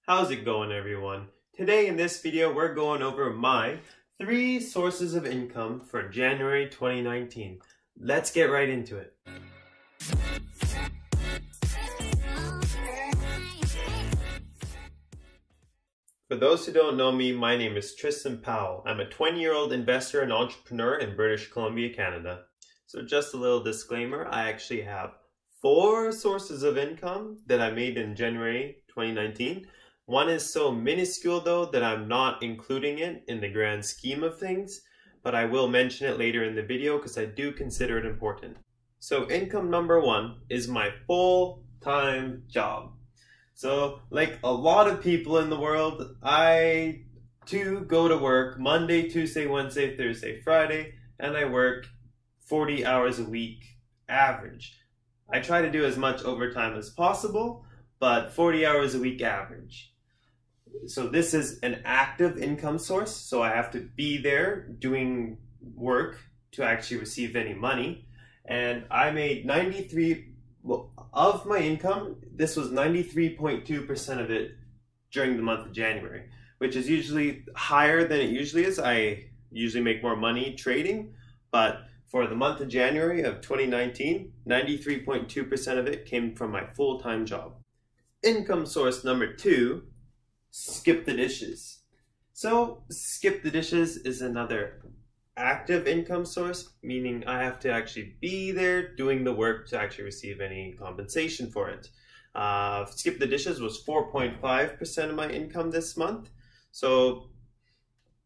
How's it going, everyone? Today in this video we're going over my 3 sources of income for January 2019. Let's get right into it. For those who don't know me, my name is Tristan Powell. I'm a 20-year-old investor and entrepreneur in British Columbia, Canada. So just a little disclaimer, I actually have 4 sources of income that I made in January 2019. One is so minuscule though that I'm not including it in the grand scheme of things, but I will mention it later in the video because I do consider it important. So income number 1 is my full-time job. So like a lot of people in the world, I too go to work Monday, Tuesday, Wednesday, Thursday, Friday, and I work 40 hours a week average. I try to do as much overtime as possible, but 40 hours a week average. So this is an active income source, so I have to be there doing work to actually receive any money. And I made of my income, this was 93.2% of it during the month of January, which is usually higher than it usually is. I usually make more money trading, but for the month of January of 2019, 93.2% of it came from my full-time job. Income source number 2, skip the dishes. So skip the dishes is another active income source, meaning I have to actually be there doing the work to actually receive any compensation for it. Skip the dishes was 4.5% of my income this month, so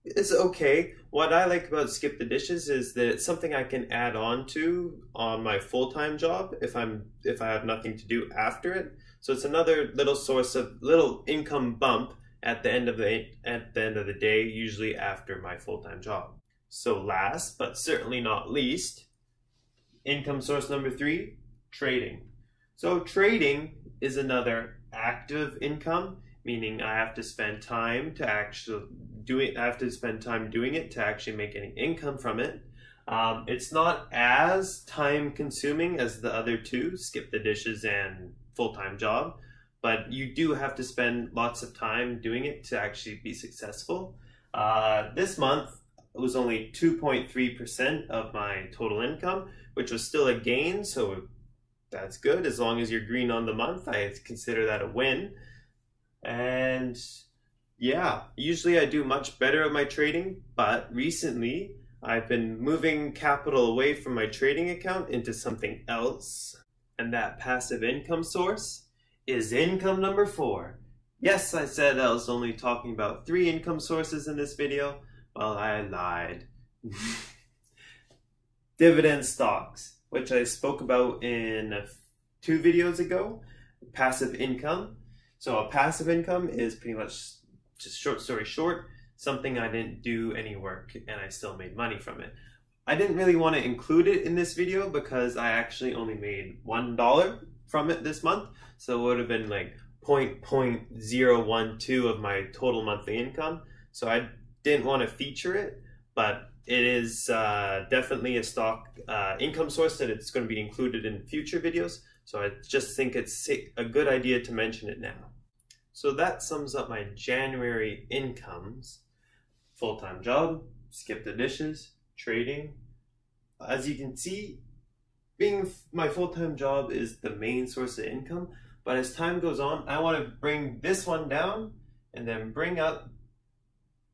it's okay. What I like about skip the dishes is that it's something I can add on to on my full-time job if I have nothing to do after it. So it's another little source of little income bump at the end of the day, usually after my full-time job. So last but certainly not least, income source number 3, trading. So trading is another active income, meaning I have to spend time to actually do it. I have to spend time doing it to actually make any income from it. It's not as time consuming as the other 2, skip the dishes and full-time job, but you do have to spend lots of time doing it to actually be successful. This month it was only 2.3% of my total income, which was still a gain, so that's good. As long as you're green on the month, I consider that a win. And yeah, usually I do much better at my trading, but recently I've been moving capital away from my trading account into something else. And that passive income source is income number 4. Yes, I said I was only talking about 3 income sources in this video. Well, I lied. Dividend stocks, which I spoke about in 2 videos ago. Passive income. So a passive income is pretty much, just short story short, something I didn't do any work and I still made money from it. I didn't really want to include it in this video because I actually only made $1 from it this month. So it would have been like 0.012 of my total monthly income. So I didn't want to feature it, but it is definitely a stock income source that it's going to be included in future videos. So I just think it's a good idea to mention it now. So that sums up my January incomes. Full-time job, skip the dishes, trading. As you can see, being my full-time job is the main source of income, but as time goes on, I want to bring this one down and then bring up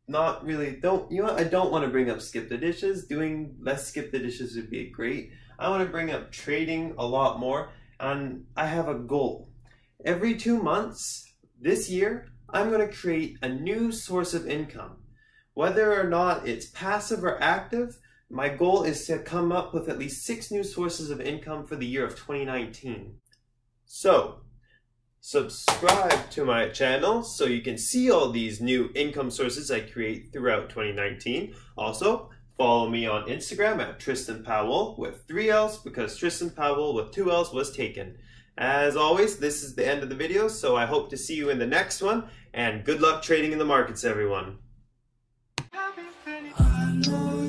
I don't want to bring up skip the dishes. Doing less skip the dishes would be great. I want to bring up trading a lot more, and I have a goal. Every 2 months this year, I'm going to create a new source of income. Whether or not it's passive or active, my goal is to come up with at least 6 new sources of income for the year of 2019. So, subscribe to my channel so you can see all these new income sources I create throughout 2019. Also, follow me on Instagram at Tristan Powell with 3 L's because Tristan Powell with 2 L's was taken. As always, this is the end of the video, so I hope to see you in the next one, and good luck trading in the markets, everyone. I know